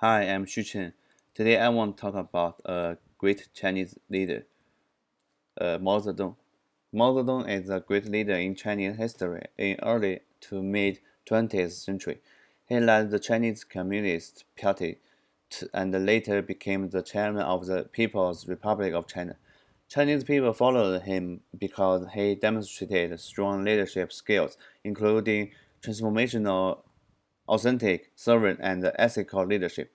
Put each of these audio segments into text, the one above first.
Hi, I'm Xuchen. Today I want to talk about a great Chinese leader, Mao Zedong. Mao Zedong is a great leader in Chinese history in early to mid 20th century. He led the Chinese Communist Party and later became the chairman of the People's Republic of China. Chinese people followed him because he demonstrated strong leadership skills, including transformational, authentic, servant, and ethical leadership,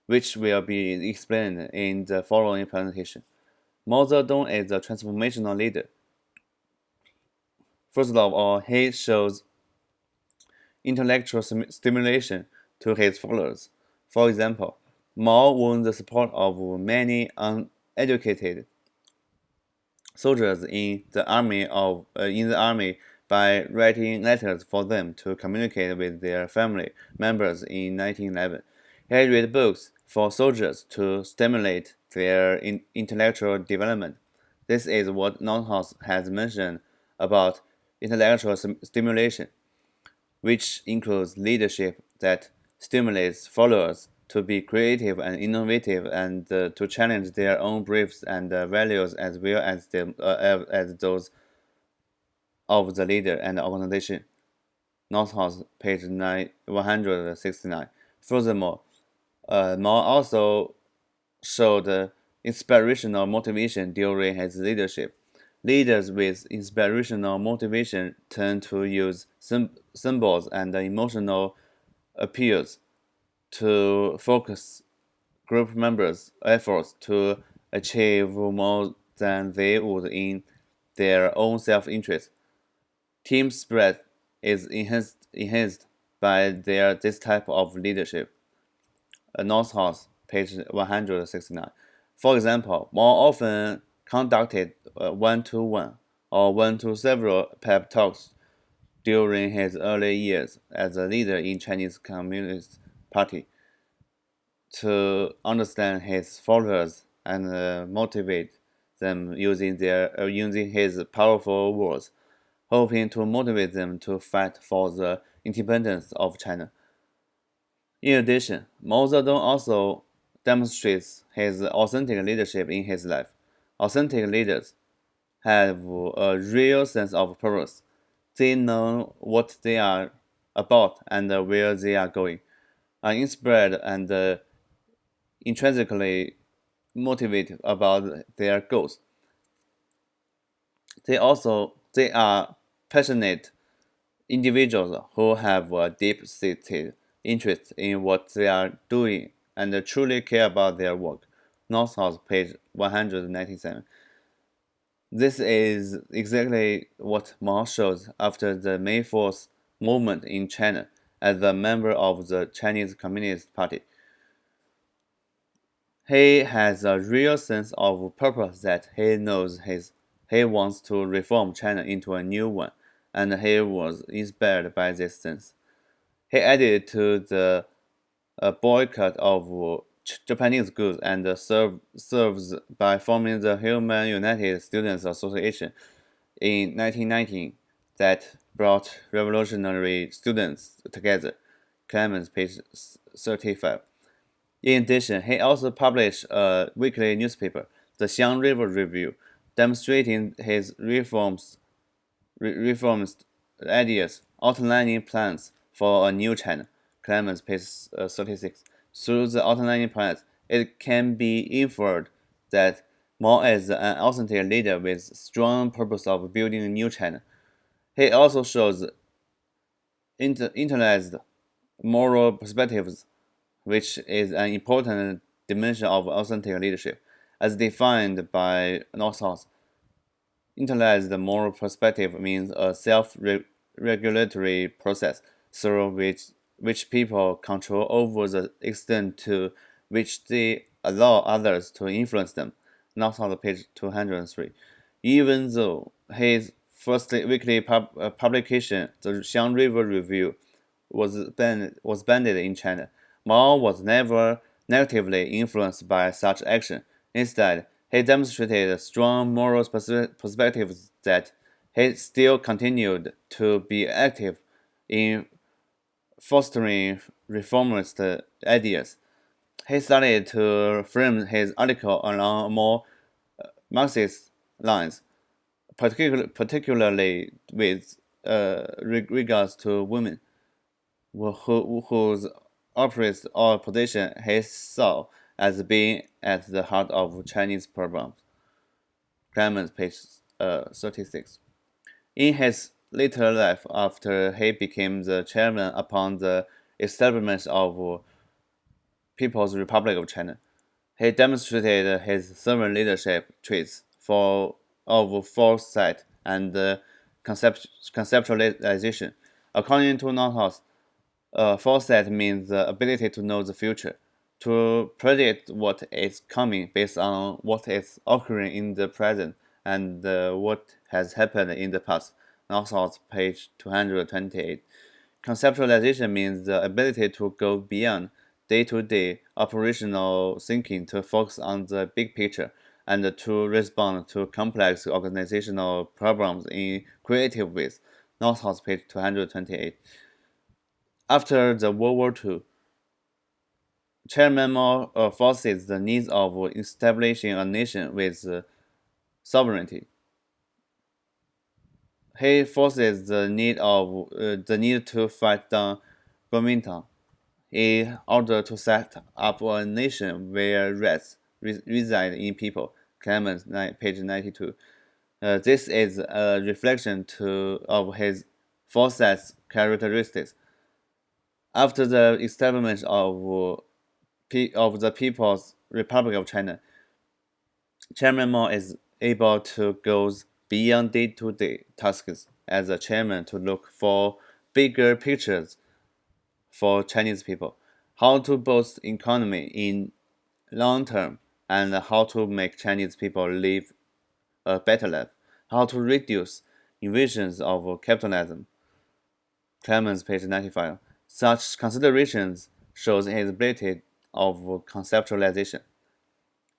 which will be explained in the following presentation. Mao Zedong is a transformational leader. First of all, he shows intellectual stimulation to his followers. For example, Mao won the support of many uneducated soldiers in the army by writing letters for them to communicate with their family members in 1911. He read books for soldiers to stimulate their intellectual development. This is what Nordhaus has mentioned about intellectual stimulation, which includes leadership that stimulates followers to be creative and innovative and to challenge their own beliefs and values as well as those of the leader and the organization. Northhouse, page 169. Furthermore, Mao also showed inspirational motivation during his leadership. Leaders with inspirational motivation tend to use symbols and emotional appeals to focus group members' efforts to achieve more than they would in their own self-interest. Team spirit is enhanced by this type of leadership. North House, page 169. For example, more often conducted one-to-one or one-to-several pep talks during his early years as a leader in Chinese Communist Party to understand his followers and motivate them using his powerful words, hoping to motivate them to fight for the independence of China. In addition, Mao Zedong also demonstrates his authentic leadership in his life. Authentic leaders have a real sense of purpose. They know what they are about and where they are going, are inspired and intrinsically motivated about their goals. They are passionate individuals who have a deep-seated interest in what they are doing and truly care about their work. Northhouse, page 197. This is exactly what Mao shows after the May 4th movement in China as a member of the Chinese Communist Party. He has a real sense of purpose that he wants to reform China into a new one, and he was inspired by this sense. He added to the boycott of Japanese goods and serves by forming the Human United Students Association in 1919 that brought revolutionary students together. Clemens, page 35. In addition, he also published a weekly newspaper, the Xiang River Review, demonstrating his reformist ideas, outlining plans for a new China. Clemens, page 36. Through the outlining plans, it can be inferred that Mao is an authentic leader with strong purpose of building a new China. He also shows internalized moral perspectives, which is an important dimension of authentic leadership, as defined by Northhouse. Internalized moral perspective means a self-regulatory process through which people control over the extent to which they allow others to influence them. Northhouse, page 203. Even though his first weekly publication, the Xiang River Review, was banned in China, Mao was never negatively influenced by such action. Instead, he demonstrated strong moral perspectives that he still continued to be active in fostering reformist ideas. He started to frame his article along more Marxist lines, particularly with regards to women, whose oppressed or position he saw as being at the heart of Chinese problems. Clemens, page 36. In his later life, after he became the chairman upon the establishment of People's Republic of China, he demonstrated his servant leadership traits of foresight and conceptualization. According to Nordhaus, foresight means the ability to know the future, to predict what is coming based on what is occurring in the present and what has happened in the past. Nordhaus, page 228. Conceptualization means the ability to go beyond day-to-day operational thinking to focus on the big picture and to respond to complex organizational problems in creative ways. Nordhaus, page 228. After the World War II, Chairman Mao forces the needs of establishing a nation with sovereignty. He forces the need to fight down Kuomintang in order to set up a nation where rights reside in people. Clemens, page 92. This is a reflection of his foresight characteristics. After the establishment of the People's Republic of China, Chairman Mao is able to go beyond day-to-day tasks as a chairman to look for bigger pictures for Chinese people, how to boost economy in long term, and how to make Chinese people live a better life, how to reduce invasions of capitalism. Clemens, page 95. Such considerations shows his ability of conceptualization.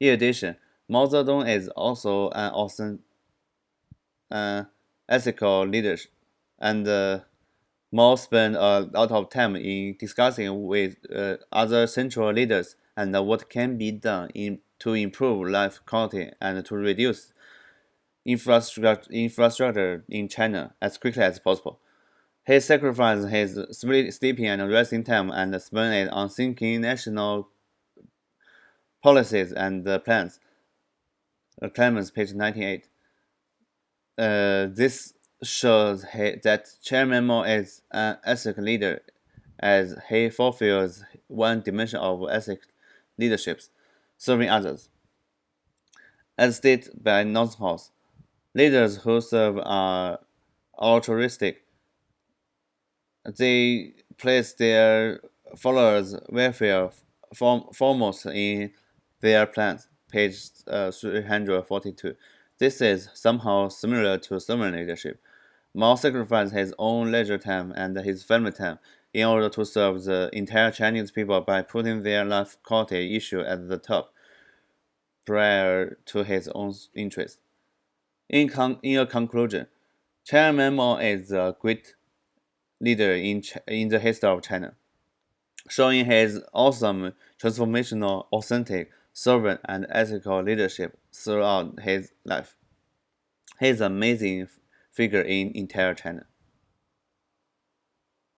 In addition, Mao Zedong is also an awesome ethical leader, and Mao spent a lot of time in discussing with other central leaders and what can be done to improve life quality and to reduce infrastructure in China as quickly as possible. He sacrificed his sleeping and resting time and spent it on thinking national policies and plans. Clemens, page 98. This shows that Chairman Mao is an ethic leader as he fulfills one dimension of ethic leadership, serving others. As stated by Nordhaus, leaders who serve are altruistic. They place their followers' welfare foremost in their plans. Page 342. This is somehow similar to servant leadership. Mao sacrificed his own leisure time and his family time in order to serve the entire Chinese people by putting their life quality issue at the top, prior to his own interests. In a conclusion, Chairman Mao is a great leader in the history of China, showing his awesome, transformational, authentic, servant, and ethical leadership throughout his life. He is an amazing figure in entire China.